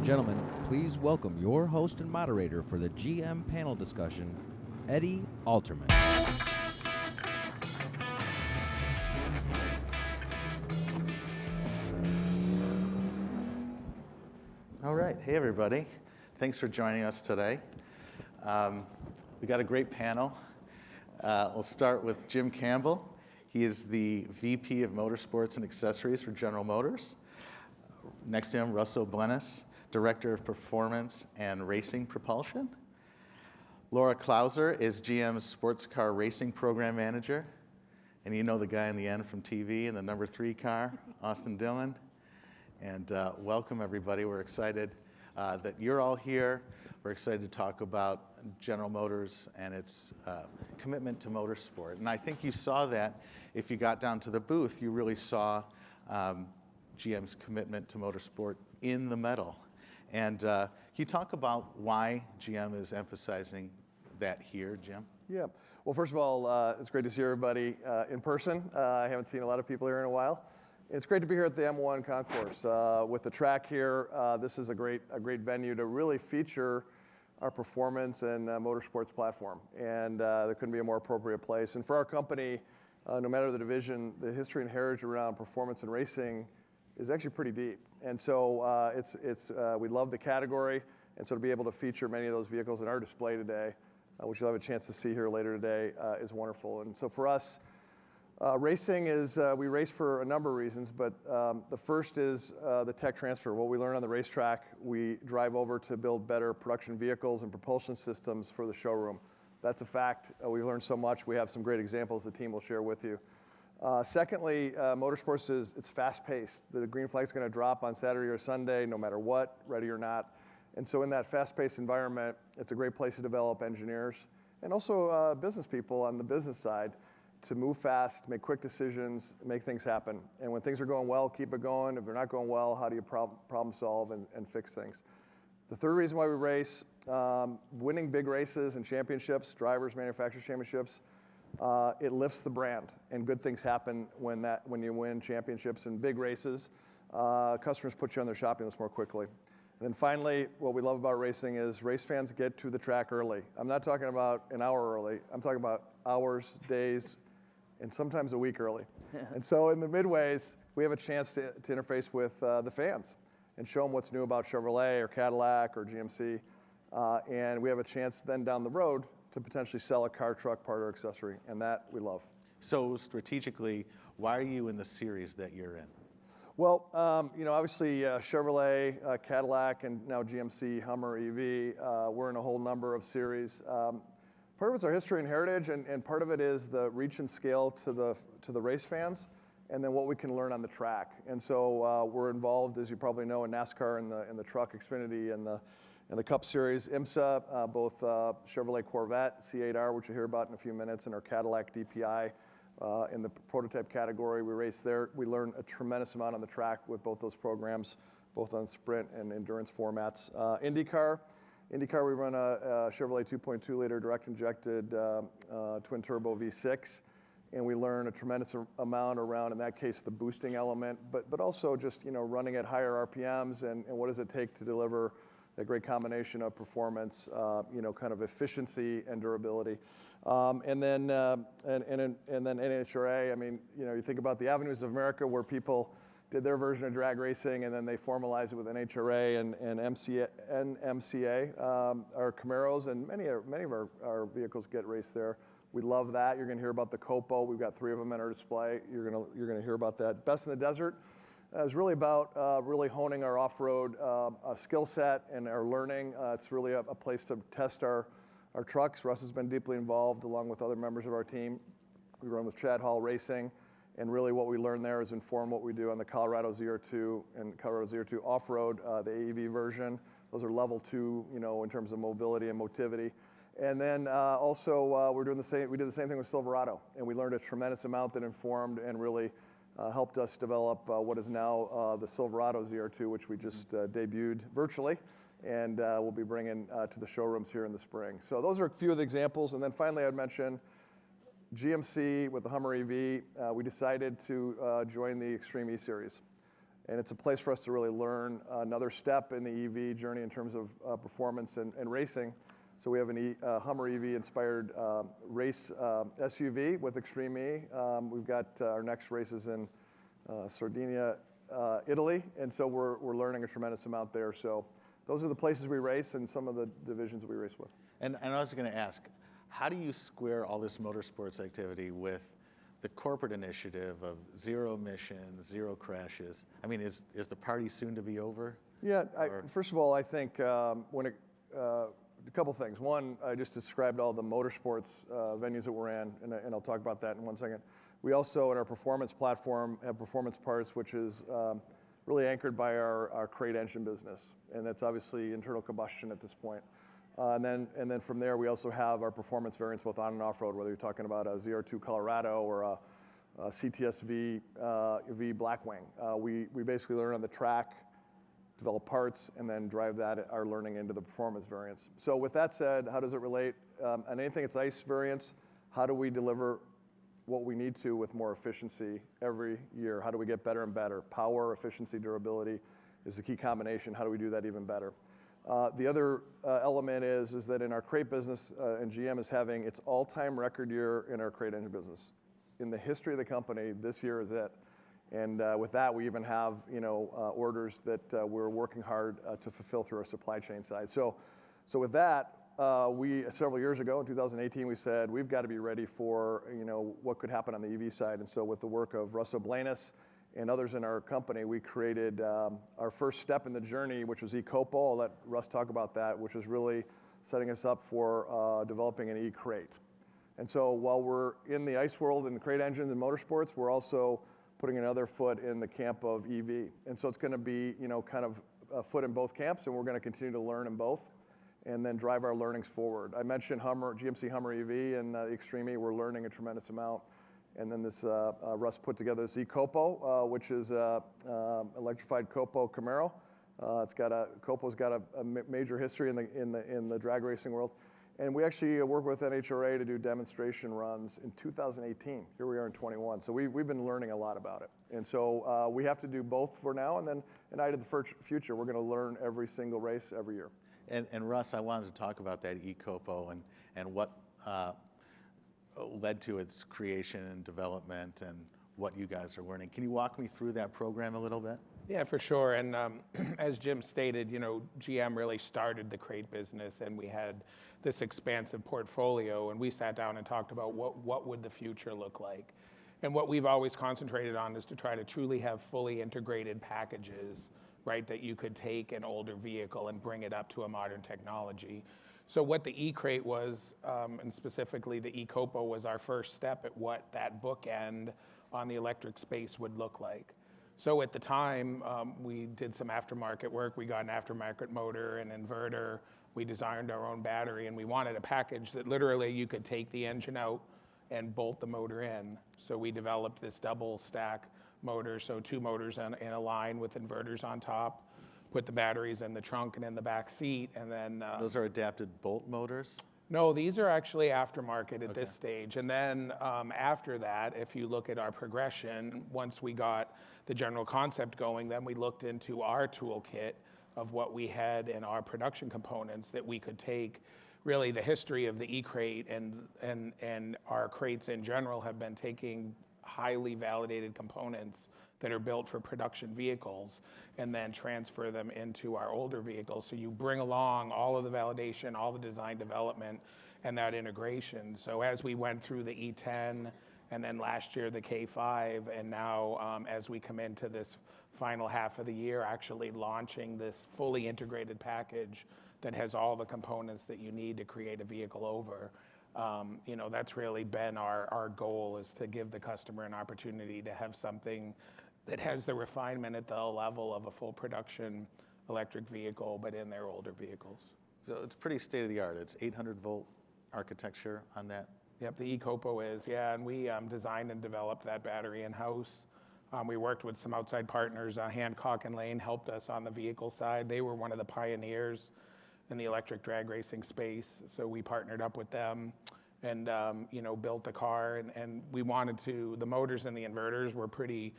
gentlemen, please welcome your host and moderator for the GM panel discussion, Eddie Alterman. All right. Hey, everybody. Thanks for joining us today. We got a great panel. We'll start with Jim Campbell. He is the VP of Motorsports and Accessories for General Motors. Next to him, Russell Blenis, Director of Performance and Racing Propulsion. Laura Klauser is GM's Sports Car Racing Program Manager. And you know the guy in the end from TV in the number 3 car, Austin Dillon. And welcome, everybody. We're excited that you're all here. We're excited to talk about General Motors and its commitment to motorsport. And I think you saw that if you got down to the booth, you really saw GM's commitment to motorsport in the medal. And can you talk about why GM is emphasizing that here, Jim? Yeah. Well, first of all, it's great to see everybody in person. I haven't seen a lot of people here in a while. It's great to be here at the M1 Concourse. With the track here, this is a great venue to really feature our performance and motorsports platform. And there couldn't be a more appropriate place. And for our company, no matter the division, the history and heritage around performance and racing is actually pretty deep. And so we love the category. And so to be able to feature many of those vehicles in our display today, which you'll have a chance to see here later today, is wonderful. And so for us, racing is, we race for a number of reasons, but the first is the tech transfer. What we learn on the racetrack, we drive over to build better production vehicles and propulsion systems for the showroom. That's a fact. We learned so much. We have some great examples the team will share with you. Secondly, motorsports it's fast-paced. The green flag's going to drop on Saturday or Sunday, no matter what, ready or not. And so in that fast-paced environment, it's a great place to develop engineers and also business people on the business side to move fast, make quick decisions, make things happen. And when things are going well, keep it going. If they're not going well, how do you problem solve and fix things? The third reason why we race, winning big races and championships, drivers, manufacturers championships, it lifts the brand, and good things happen when you win championships and big races. Customers put you on their shopping list more quickly. And then finally, what we love about racing is race fans get to the track early. I'm not talking about an hour early. I'm talking about hours, days, and sometimes a week early. And so in the midways, we have a chance to interface with the fans and show them what's new about Chevrolet or Cadillac or GMC. And we have a chance then down the road to potentially sell a car, truck, part, or accessory, and that we love. So strategically, why are you in the series that you're in? Well, obviously Chevrolet, Cadillac, and now GMC, Hummer EV, we're in a whole number of series. Part of it's our history and heritage, and part of it is the reach and scale to the race fans, and then what we can learn on the track. And so we're involved, as you probably know, in NASCAR in the truck Xfinity and the Cup Series, IMSA, both Chevrolet Corvette C8R, which you'll hear about in a few minutes, and our Cadillac DPI in the prototype category. We race there. We learn a tremendous amount on the track with both those programs, both on sprint and endurance formats. IndyCar, we run a Chevrolet 2.2-liter direct-injected twin-turbo V6, and we learn a tremendous amount around, in that case, the boosting element, but also just running at higher RPMs and what does it take to deliver a great combination of performance, kind of efficiency and durability. And then NHRA. I mean, you think about the Avenues of America where people did their version of drag racing, and then they formalized it with NHRA and NMCA. Our Camaros and many of our vehicles get raced there. We love that. You're going to hear about the Copo. We've got 3 of them in our display. You're going to hear about that. Best in the Desert is really about really honing our off-road skill set and our learning. It's really a place to test our trucks. Russ has been deeply involved along with other members of our team. We run with Chad Hall Racing. And really what we learn there is inform what we do on the Colorado ZR2 and Colorado ZR2 off-road, the AEV version. Those are level 2, in terms of mobility and motivity. And then also we did the same thing with Silverado. And we learned a tremendous amount that informed and really helped us develop what is now the Silverado ZR2, which we just debuted virtually. And we'll be bringing to the showrooms here in the spring. So those are a few of the examples. And then finally, I'd mention GMC with the Hummer EV, we decided to join the Extreme E Series. And it's a place for us to really learn another step in the EV journey in terms of performance and racing. So we have a Hummer EV-inspired race SUV with Extreme E. We've got our next races in Sardinia, Italy, and so we're learning a tremendous amount there. So those are the places we race and some of the divisions that we race with. And I was going to ask, how do you square all this motorsports activity with the corporate initiative of zero emissions, zero crashes? I mean, is the party soon to be over? Yeah, first of all, I think a couple things. One, I just described all the motorsports venues that we're in, and I'll talk about that in 1 second. We also, in our performance platform, have performance parts, which is really anchored by our crate engine business, and that's obviously internal combustion at this point. And then from there, we also have our performance variants both on and off-road, whether you're talking about a ZR2 Colorado or a CTS-V Blackwing. We basically learn on the track, develop parts, and then drive our learning into the performance variants. So with that said, how does it relate? On anything that's ICE variants, how do we deliver what we need to with more efficiency every year? How do we get better and better? Power, efficiency, durability is the key combination. How do we do that even better? The other element is that in our crate business, and GM is having its all-time record year in our crate engine business. In the history of the company, this year is it. And with that, we even have orders that we're working hard to fulfill through our supply chain side. So with that, we several years ago in 2018, we said we've got to be ready for what could happen on the EV side. And so with the work of Russell Blanis and others in our company, we created our first step in the journey, which was eCopo. I'll let Russ talk about that, which is really setting us up for developing an e-crate. And so while we're in the ICE world and crate engines and motorsports, we're also putting another foot in the camp of EV. And so it's going to be kind of a foot in both camps, and we're going to continue to learn in both and then drive our learnings forward. I mentioned GMC Hummer EV and the Extreme E. We're learning a tremendous amount. And then this Russ put together this eCopo, which is electrified Copo Camaro. Copo's got a major history in the drag racing world. And we actually worked with NHRA to do demonstration runs in 2018. Here we are in 21. So we've been learning a lot about it. And so we have to do both for now, and then an eye to the future. We're going to learn every single race every year. And Russ, I wanted to talk about that eCopo and what led to its creation and development and what you guys are learning. Can you walk me through that program a little bit? Yeah, for sure. And as Jim stated, GM really started the crate business, and we had this expansive portfolio, and we sat down and talked about what would the future look like. And what we've always concentrated on is to try to truly have fully integrated packages, right, that you could take an older vehicle and bring it up to a modern technology. So what the e-crate was, and specifically the eCopo, was our first step at what that bookend on the electric space would look like. So at the time, we did some aftermarket work. We got an aftermarket motor, an inverter. We designed our own battery, and we wanted a package that literally you could take the engine out and bolt the motor in. So we developed this double stack motor, so 2 motors in a line with inverters on top, put the batteries in the trunk and in the back seat, and then... Those are adapted bolt motors? No, these are actually aftermarket at this stage. And then after that, if you look at our progression, once we got the general concept going, then we looked into our toolkit of what we had in our production components that we could take. Really, the history of the e-crate and our crates in general have been taking highly validated components that are built for production vehicles and then transfer them into our older vehicles. So you bring along all of the validation, all the design development, and that integration. So as we went through the E10 and then last year the K5, and now as we come into this final half of the year, actually launching this fully integrated package that has all the components that you need to create a vehicle over. That's really been our goal, is to give the customer an opportunity to have something that has the refinement at the level of a full production electric vehicle, but in their older vehicles. So it's pretty state-of-the-art. It's 800-volt architecture on that? Yep, the eCopo is, yeah, and we designed and developed that battery in-house. We worked with some outside partners. Hancock and Lane helped us on the vehicle side. They were one of the pioneers in the electric drag racing space, so we partnered up with them and built the car. And we wanted to, the motors and the inverters were pretty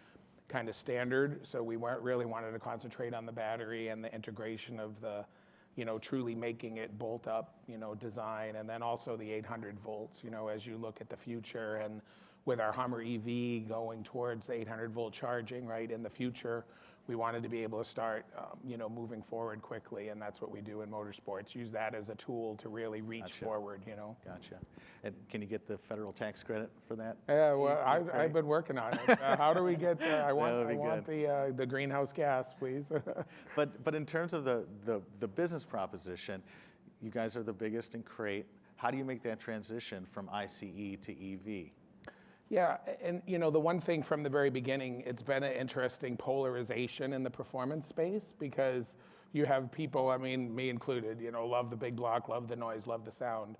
kind of standard. So we weren't really wanted to concentrate on the battery and the integration of the, truly making it bolt up, design, and then also the 800 volts, as you look at the future, and with our Hummer EV going towards the 800 volt charging, right, in the future, we wanted to be able to start, moving forward quickly, and that's what we do in motorsports. Use that as a tool to really reach forward, Gotcha. And can you get the federal tax credit for that? Yeah, well, I've been working on it. How do we get? I want the greenhouse gas, please. But in terms of the business proposition, you guys are the biggest in crate. How do you make that transition from ICE to EV? Yeah, and the one thing from the very beginning, it's been an interesting polarization in the performance space, because you have people, I mean, me included, love the big block, love the noise, love the sound.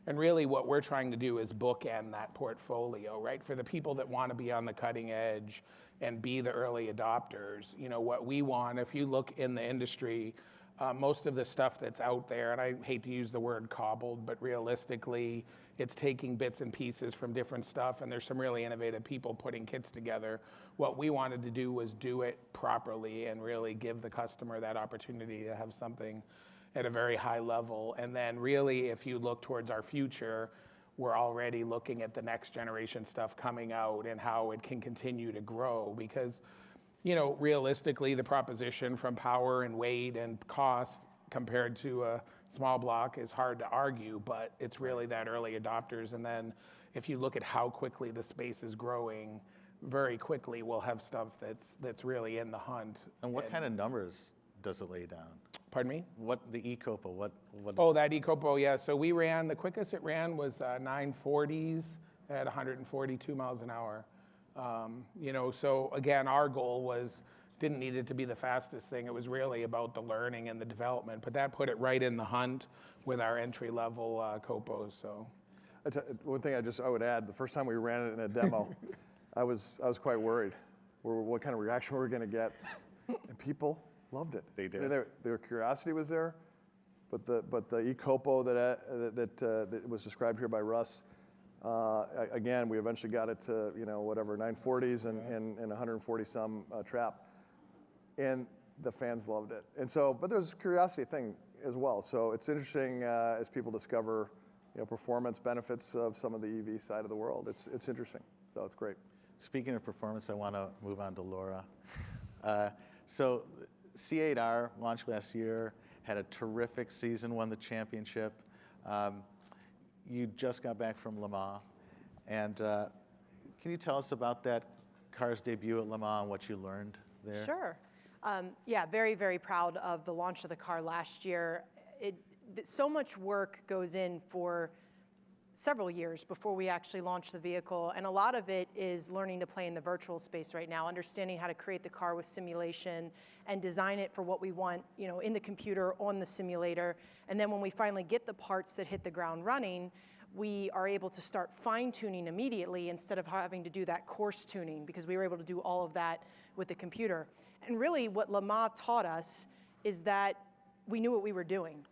And really what we're trying to do is bookend that portfolio, right? For the people that want to be on the cutting edge and be the early adopters, what we want, if you look in the industry, most of the stuff that's out there, and I hate to use the word cobbled, but realistically, it's taking bits and pieces from different stuff, and there's some really innovative people putting kits together. What we wanted to do was do it properly and really give the customer that opportunity to have something at a very high level. And then really, if you look towards our future, we're already looking at the next generation stuff coming out and how it can continue to grow, because realistically, the proposition from power and weight and cost compared to a small block is hard to argue, but it's really that early adopters. And then if you look at how quickly the space is growing, very quickly we'll have stuff that's really in the hunt. And what kind of numbers does it lay down? Pardon me? What, the eCopo, what? Oh, that eCopo, yeah. So we ran, the quickest it ran was 940s at 142 miles an hour. So again, our goal didn't need it to be the fastest thing. It was really about the learning and the development, but that put it right in the hunt with our entry level Copos. So, one thing I would add: the first time we ran it in a demo, I was quite worried. What kind of reaction were we going to get? And people loved it. They did. I mean, their curiosity was there, but the eCopo that was described here by Russ. Again, we eventually got it to 940s and 140 some trap, and the fans loved it. And so, but there's a curiosity thing as well. So it's interesting as people discover performance benefits of some of the EV side of the world. It's interesting. So it's great. Speaking of performance, I want to move on to Laura. So C8R launched last year, had a terrific season, won the championship. You just got back from Le Mans, and can you tell us about that car's debut at Le Mans and what you learned there? Sure. Yeah, very, very proud of the launch of the car last year. So much work goes in for several years before we actually launch the vehicle, and a lot of it is learning to play in the virtual space right now, understanding how to create the car with simulation and design it for what we want, in the computer, on the simulator. And then when we finally get the parts that hit the ground running, we are able to start fine-tuning immediately instead of having to do that coarse tuning, because we were able to do all of that with the computer. And really what Le Mans taught us is that we knew what we were doing.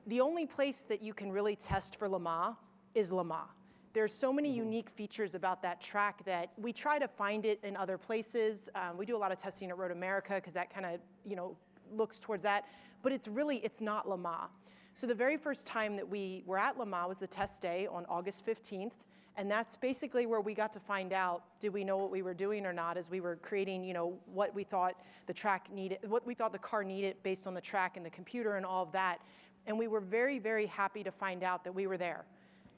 The only place that you can really test for Le Mans is Le Mans. There's so many unique features about that track that we try to find it in other places. We do a lot of testing at Road America because that kind of, looks towards that. But it's not Le Mans. So the very first time that we were at Le Mans was the test day on August 15th. And that's basically where we got to find out, did we know what we were doing or not, as we were creating, what we thought the track needed, what we thought the car needed based on the track and the computer and all of that. And we were very, very happy to find out that we were there.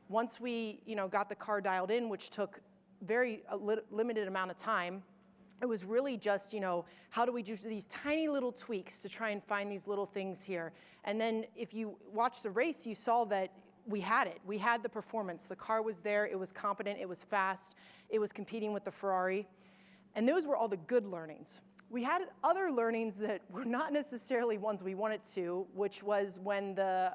Once we, got the car dialed in, which took limited amount of time, it was really just, how do we do these tiny little tweaks to try and find these little things here? And then if you watch the race, you saw that we had it. We had the performance. The car was there. It was competent. It was fast. It was competing with the Ferrari. And those were all the good learnings. We had other learnings that were not necessarily ones we wanted to, which was when the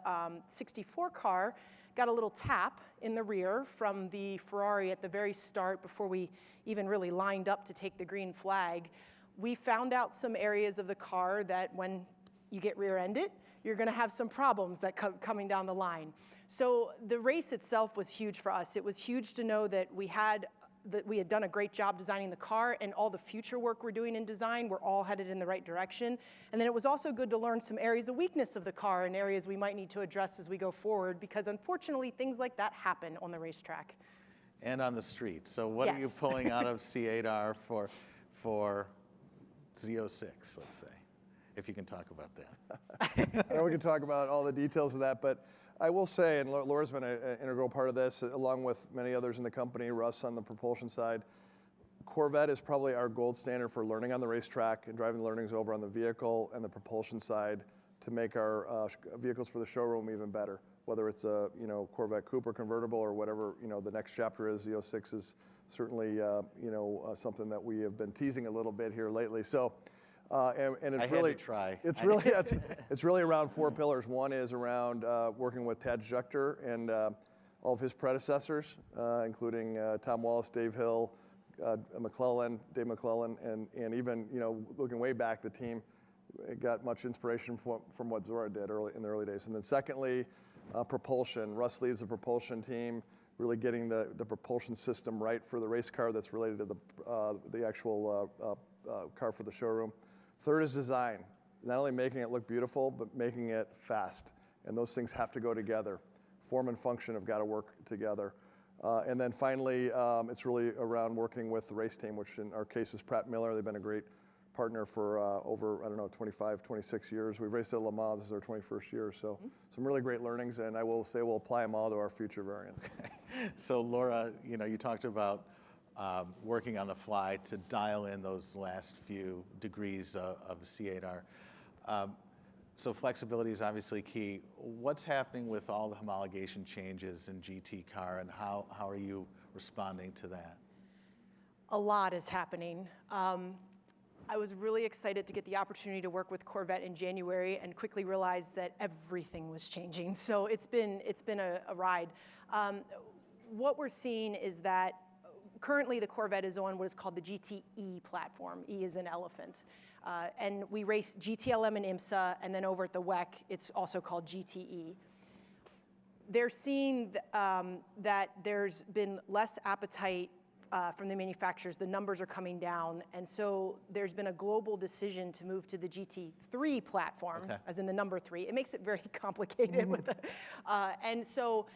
64 car got a little tap in the rear from the Ferrari at the very start before we even really lined up to take the green flag. We found out some areas of the car that when you get rear-ended, you're going to have some problems that coming down the line. So the race itself was huge for us. It was huge to know that we had that we had done a great job designing the car, and all the future work we're doing in design, we're all headed in the right direction. And then it was also good to learn some areas of weakness of the car and areas we might need to address as we go forward, because unfortunately things like that happen on the racetrack. And on the street. So what are you Yes. pulling out of C8R for Z06, let's say, if you can talk about that? I know we can talk about all the details of that, but I will say, and Laura's been an integral part of this, along with many others in the company, Russ on the propulsion side. Corvette is probably our gold standard for learning on the racetrack and driving the learnings over on the vehicle and the propulsion side to make our vehicles for the showroom even better. Whether it's a Corvette Coupe or convertible or whatever the next chapter is, Z06 is certainly something that we have been teasing a little bit here lately. So. And it's I had really to try. It's really it's really around 4 pillars. One is around working with Tad Schechter and all of his predecessors, including Tom Wallace, Dave Hill, Dave McClellan, and even looking way back, the team got much inspiration from what Zora did in the early days. And then secondly, propulsion. Russ leads the propulsion team, really getting the propulsion system right for the race car that's related to the actual car for the showroom. Third is design, not only making it look beautiful, but making it fast. And those things have to go together. Form and function have got to work together. And then finally, it's really around working with the race team, which in our case is Pratt Miller. They've been a great partner for over, 25, 26 years. We've raced at Le Mans, this is our 21st year. So some really great learnings, and I will say we'll apply them all to our future variants. So Laura, you talked about working on the fly to dial in those last few degrees of C8R. So flexibility is obviously key. What's happening with all the homologation changes in GT car, and how are you responding to that? A lot is happening. I was really excited to get the opportunity to work with Corvette in January and quickly realized that everything was changing. So it's been a ride. What we're seeing is that currently the Corvette is on what is called the GTE platform. E is an elephant. And we race GTLM and IMSA, and then over at the WEC, it's also called GTE. They're seeing that there's been less appetite from the manufacturers. The numbers are coming down, and so there's been a global decision to move to the GT3 platform, as in the number 3. It makes it very complicated, and so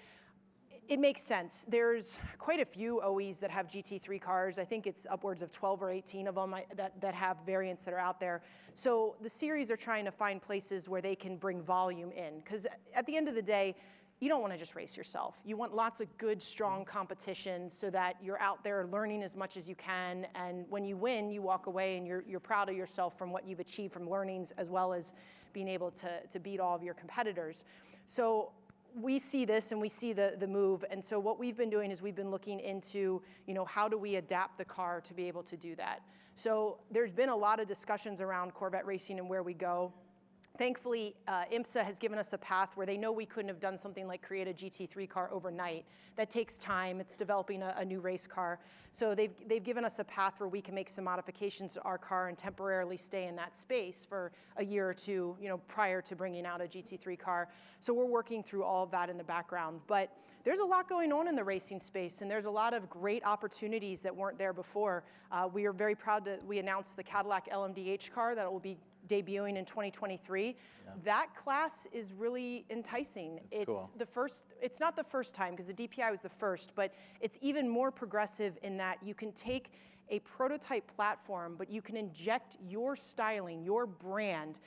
it makes sense. There's quite a few OEs that have GT3 cars. I think it's upwards of 12 or 18 of them that have variants that are out there. So the series are trying to find places where they can bring volume in, because at the end of the day, you don't want to just race yourself. You want lots of good, strong competition so that you're out there learning as much as you can, and when you win, you walk away and you're proud of yourself from what you've achieved from learnings, as well as being able to beat all of your competitors. So we see this and we see the move, and so what we've been doing is we've been looking into, how do we adapt the car to be able to do that. So there's been a lot of discussions around Corvette racing and where we go. Thankfully, IMSA has given us a path where they know we couldn't have done something like create a GT3 car overnight. That takes time. It's developing a new race car. So they've given us a path where we can make some modifications to our car and temporarily stay in that space for a year or two, prior to bringing out a GT3 car. So we're working through all of that in the background. But there's a lot going on in the racing space, and there's a lot of great opportunities that weren't there before. We are very proud that we announced the Cadillac LMDH car that will be debuting in 2023. Yeah. That class is really enticing. It's cool. It's not the first time, because the DPI was the first, but it's even more progressive in that you can take a prototype platform, but you can inject your styling, your brand,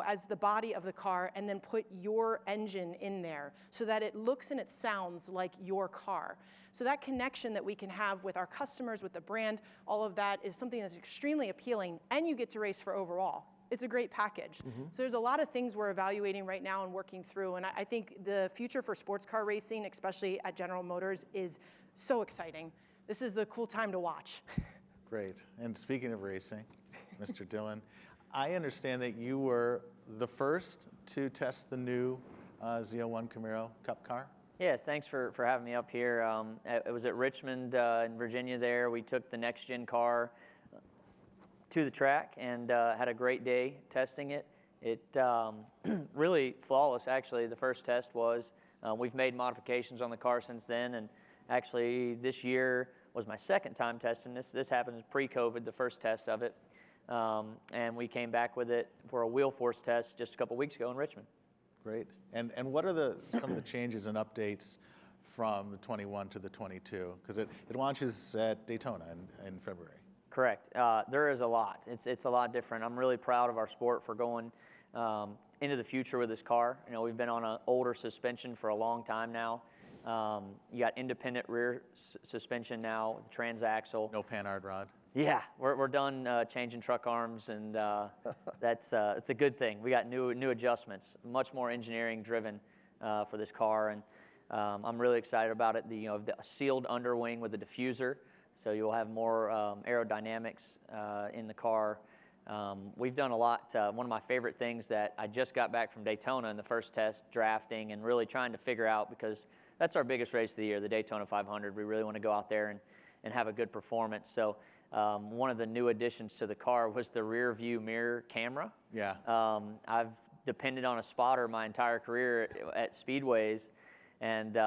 as the body of the car, and then put your engine in there so that it looks and it sounds like your car. So that connection that we can have with our customers, with the brand, all of that is something that's extremely appealing, and you get to race for overall. It's a great package. So there's a lot of things we're evaluating right now and working through, and I think the future for sports car racing, especially at General Motors, is so exciting. This is the cool time to watch. Great. And speaking of racing, Mr. Dillon, I understand that you were the first to test the new Z01 Camaro Cup car. Yes, thanks for having me up here. It was at Richmond in Virginia there. We took the next-gen car to the track and had a great day testing it. It really flawless, actually. The first test was. We've made modifications on the car since then, and actually this year was my second time testing this. This happened pre-COVID, the first test of it. And we came back with it for a wheel force test just a couple weeks ago in Richmond. Great. And what are some of the changes and updates from the 21 to the 22? Because it launches at Daytona in February. Correct. There is a lot. It's a lot different. I'm really proud of our sport for going into the future with this car. You know, we've been on an older suspension for a long time now. You got independent rear suspension now, with the transaxle. No Panhard rod. Yeah, we're done changing truck arms, and it's a good thing. We got new adjustments, much more engineering driven for this car, and I'm really excited about it. The sealed underwing with the diffuser, so you'll have more aerodynamics in the car. We've done a lot. One of my favorite things that I just got back from Daytona in the first test, drafting and really trying to figure out, because that's our biggest race of the year, the Daytona 500. We really want to go out there and have a good performance. So one of the new additions to the car was the rear view mirror camera. Yeah. I've depended on a spotter my entire career at speedways, and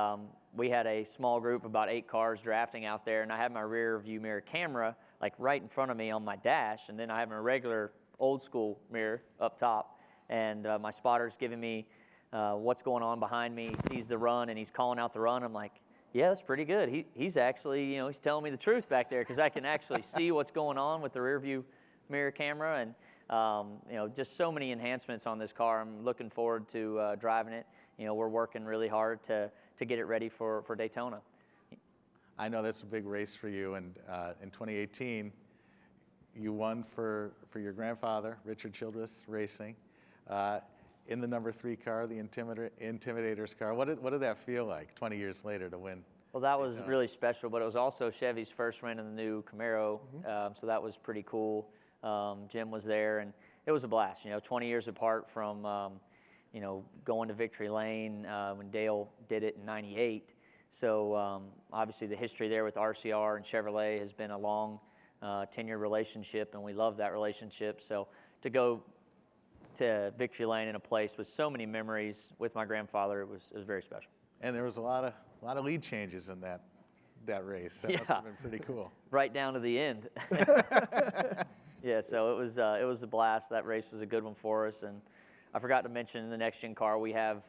we had a small group, about 8 cars drafting out there, and I had my rear view mirror camera like right in front of me on my dash, and then I have a regular old school mirror up top, and my spotter's giving me what's going on behind me. He sees the run and he's calling out the run. I'm like, yeah, that's pretty good. He's actually, he's telling me the truth back there, because I can actually see what's going on with the rear view mirror camera, and just so many enhancements on this car. I'm looking forward to driving it. We're working really hard to get it ready for Daytona. I know that's a big race for you, and in 2018, you won for your grandfather, Richard Childress Racing, in the number 3 car, the Intimidator's car. What did that feel like 20 years later to win? Well, that was really special, but it was also Chevy's first win in the new Camaro, so that was pretty cool. Jim was there, and it was a blast. 20 years apart from, going to Victory Lane when Dale did it in '98. So obviously the history there with RCR and Chevrolet has been a long 10-year relationship, and we love that relationship. So to go to Victory Lane in a place with so many memories with my grandfather, it was very special. And there was a lot of lead changes in that race. That must have been pretty cool. Right down to the end. Yeah, so it was a blast. That race was a good one for us. And I forgot to mention, in the next gen car we have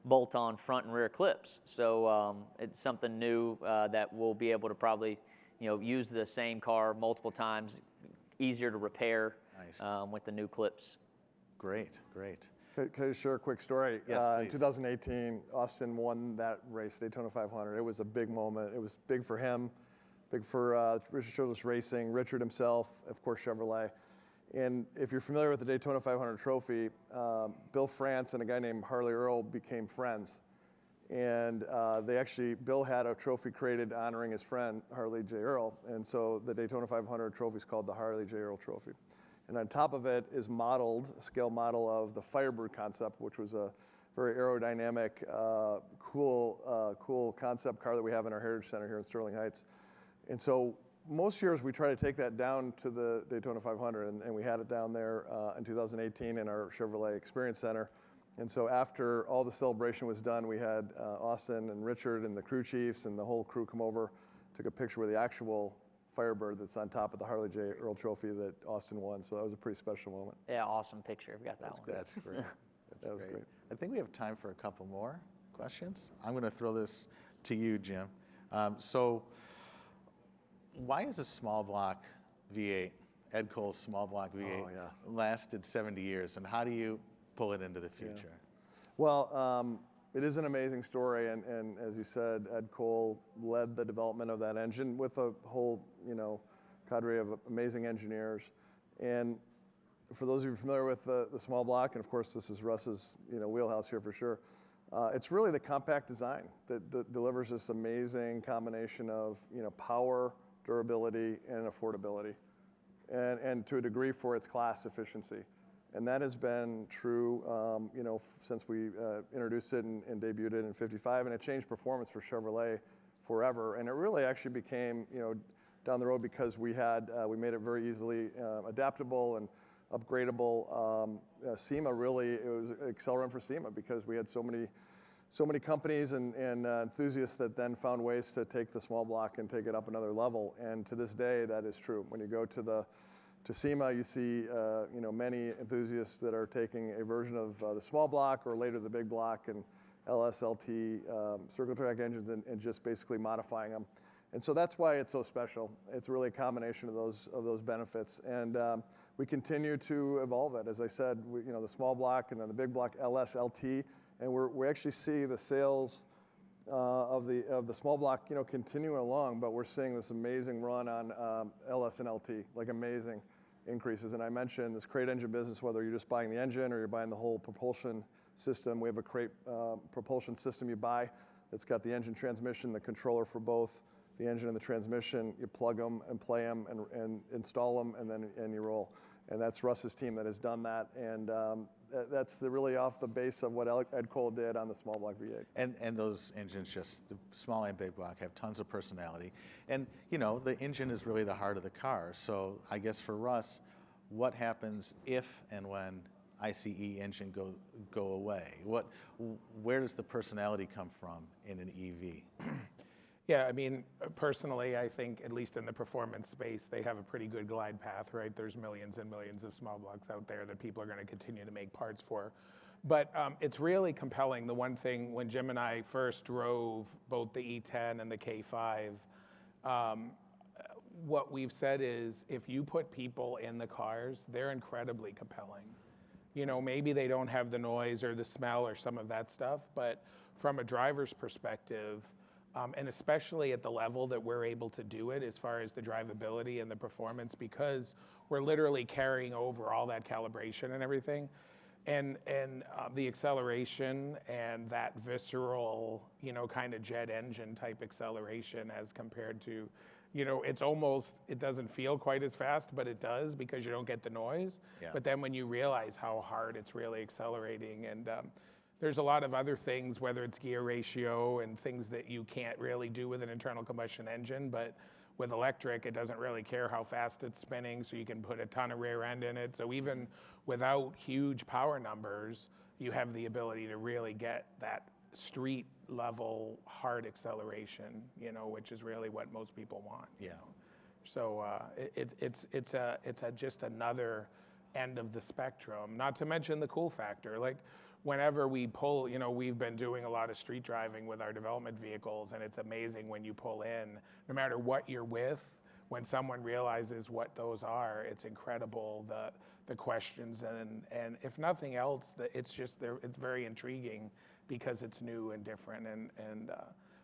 bolt-on front and rear clips. So it's something new that we'll be able to probably use the same car multiple times, easier to repair. Nice. With the new clips. Great. Can I share a quick story? Yes, in please. 2018, Austin won that race, Daytona 500. It was a big moment. It was big for him, big for Richard Childress Racing, Richard himself, of course, Chevrolet. And if you're familiar with the Daytona 500 trophy, Bill France and a guy named Harley Earl became friends. And Bill had a trophy created honoring his friend, Harley J. Earl. And so the Daytona 500 trophy is called the Harley J. Earl Trophy. And on top of it is a scale model of the Firebird concept, which was a very aerodynamic, cool concept car that we have in our Heritage Center here in Sterling Heights. And so most years we try to take that down to the Daytona 500, and we had it down there in 2018 in our Chevrolet Experience Center. And so after all the celebration was done, we had Austin and Richard and the crew chiefs and the whole crew come over, took a picture with the actual Firebird that's on top of the Harley J. Earl Trophy that Austin won. So that was a pretty special moment. Yeah, awesome picture. We got that one. That's great. That was great. I think we have time for a couple more questions. I'm going to throw this to you, Jim. So why is a small block V8, Ed Cole's small block V8, lasted 70 years, and how do you pull it into the future? Yeah. Well, it is an amazing story, and as you said, Ed Cole led the development of that engine with a whole, cadre of amazing engineers. And for those of you familiar with the small block, and of course this is Russ's, wheelhouse here for sure, it's really the compact design that delivers this amazing combination of, power, durability, and affordability, and to a degree for its class efficiency. And that has been true, since we introduced it and debuted it in '55, and it changed performance for Chevrolet forever. And it really actually became, down the road, because we made it very easily adaptable and upgradable. SEMA really, it was an accelerant for SEMA because we had so many so many companies and enthusiasts that then found ways to take the small block and take it up another level. And to this day, that is true. When you go to SEMA, you see many enthusiasts that are taking a version of the small block or later the big block and LSLT circle track engines and just basically modifying them. And so that's why it's so special. It's really a combination of those benefits. And we continue to evolve it. As I said, the small block and then the big block LSLT, and we actually see the sales of the small block continuing along, but we're seeing this amazing run on LS and LT, like amazing increases. And I mentioned this crate engine business, whether you're just buying the engine or you're buying the whole propulsion system. We have a crate propulsion system you buy that's got the engine, transmission, the controller for both the engine and the transmission. You plug them and play them and install them, and then you roll. And that's Russ's team that has done that. And that's really off the base of what Ed Cole did on the small block V8. And those engines, just the small and big block, have tons of personality. And the engine is really the heart of the car. So I guess for Russ, what happens if and when ICE engine go away? Where does the personality come from in an EV? Yeah, I mean, personally, I think, at least in the performance space, they have a pretty good glide path, right? There's millions and millions of small blocks out there that people are going to continue to make parts for. But it's really compelling. The one thing, when Jim and I first drove both the E10 and the K5, what we've said is, if you put people in the cars, they're incredibly compelling. Maybe they don't have the noise or the smell or some of that stuff, but from a driver's perspective, and especially at the level that we're able to do it as far as the drivability and the performance, because we're literally carrying over all that calibration and everything. And the acceleration and that visceral, kind of jet engine type acceleration as compared to, it doesn't feel quite as fast, but it does because you don't get the noise. Yeah. But then when you realize how hard it's really accelerating, and there's a lot of other things, whether it's gear ratio and things that you can't really do with an internal combustion engine, but with electric, it doesn't really care how fast it's spinning, so you can put a ton of rear end in it. So even without huge power numbers, you have the ability to really get that street level hard acceleration, which is really what most people want. Yeah. So it's just another end of the spectrum, not to mention the cool factor. Like, whenever we pull, we've been doing a lot of street driving with our development vehicles, and it's amazing when you pull in, no matter what you're with, when someone realizes what those are, it's incredible, the questions, and if nothing else, it's very intriguing because it's new and different, and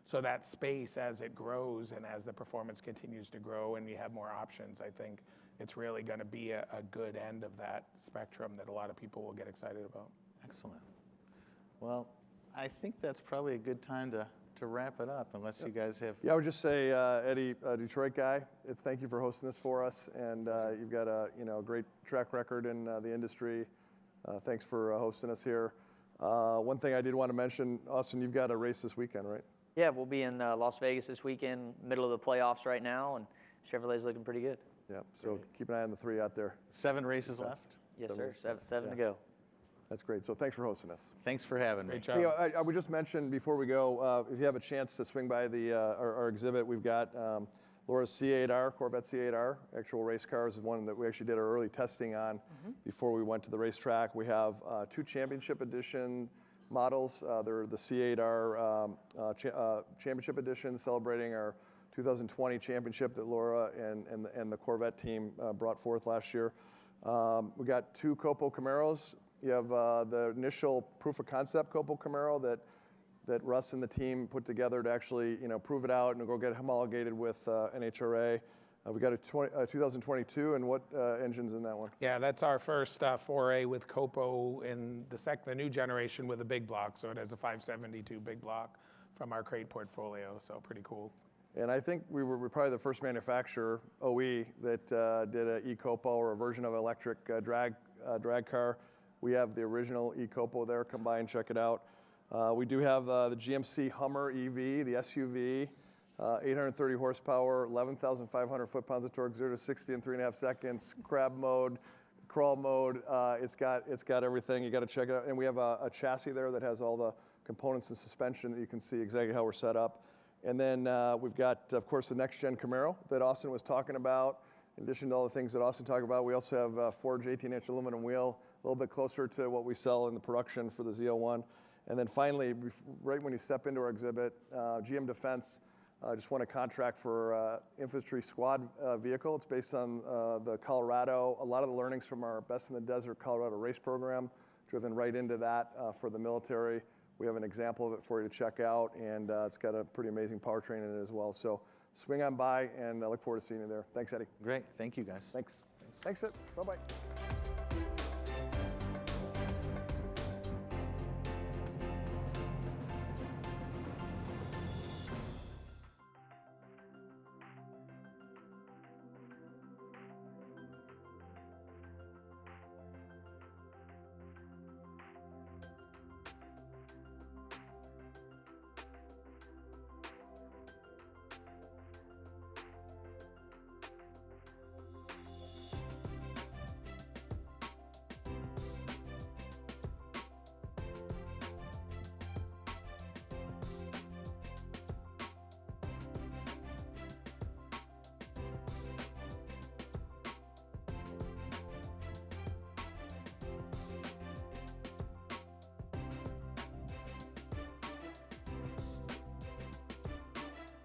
so that space, as it grows and as the performance continues to grow and you have more options, I think it's really going to be a good end of that spectrum that a lot of people will get excited about. Excellent. Well, I think that's probably a good time to wrap it up, unless you guys have... Yeah, I would just say, Eddie, a Detroit guy, thank you for hosting this for us, and you've got a great track record in the industry. Thanks for hosting us here. One thing I did want to mention, Austin, you've got a race this weekend, right? Yeah, we'll be in Las Vegas this weekend, middle of the playoffs right now, and Chevrolet's looking pretty good. Yeah, so keep an eye on the 3 out there. 7 races left? Yes, sir. Seven to go. That's great. So thanks for hosting us. Thanks for having me. Great job. I would just mention before we go, if you have a chance to swing by our exhibit, we've got Laura's C8R, Corvette C8R, actual race cars, is one that we actually did our early testing on before we went to the racetrack. We have 2 championship edition models. They're the C8R championship edition, celebrating our 2020 championship that Laura and the Corvette team brought forth last year. We got 2 Copo Camaros. You have the initial proof of concept Copo Camaro that Russ and the team put together to actually prove it out and go get homologated with NHRA. We got a 2022, and what engine's in that one? Yeah, that's our first foray with Copo in the new generation with a big block. So it has a 572 big block from our crate portfolio. So pretty cool. And I think we're probably the first manufacturer, OE, that did an e-Copo or a version of electric drag car. We have the original e-Copo there. Come by and check it out. We do have the GMC Hummer EV, the SUV, 830 horsepower, 11,500 foot-pounds of torque, 0 to 60 in 3.5 seconds, crab mode, crawl mode. It's got everything. You got to check it out. And we have a chassis there that has all the components and suspension that you can see exactly how we're set up. And then we've got, of course, the next-gen Camaro that Austin was talking about. In addition to all the things that Austin talked about, we also have a forged 18-inch aluminum wheel, a little bit closer to what we sell in the production for the Z01. And then finally, right when you step into our exhibit, GM Defense just won a contract for infantry squad vehicle. It's based on the Colorado, a lot of the learnings from our Best in the Desert Colorado race program, driven right into that for the military. We have an example of it for you to check out, and it's got a pretty amazing powertrain in it as well. So swing on by, and I look forward to seeing you there. Thanks, Eddie. Great. Thank you, guys. Thanks. Thanks, Ed. Bye-bye.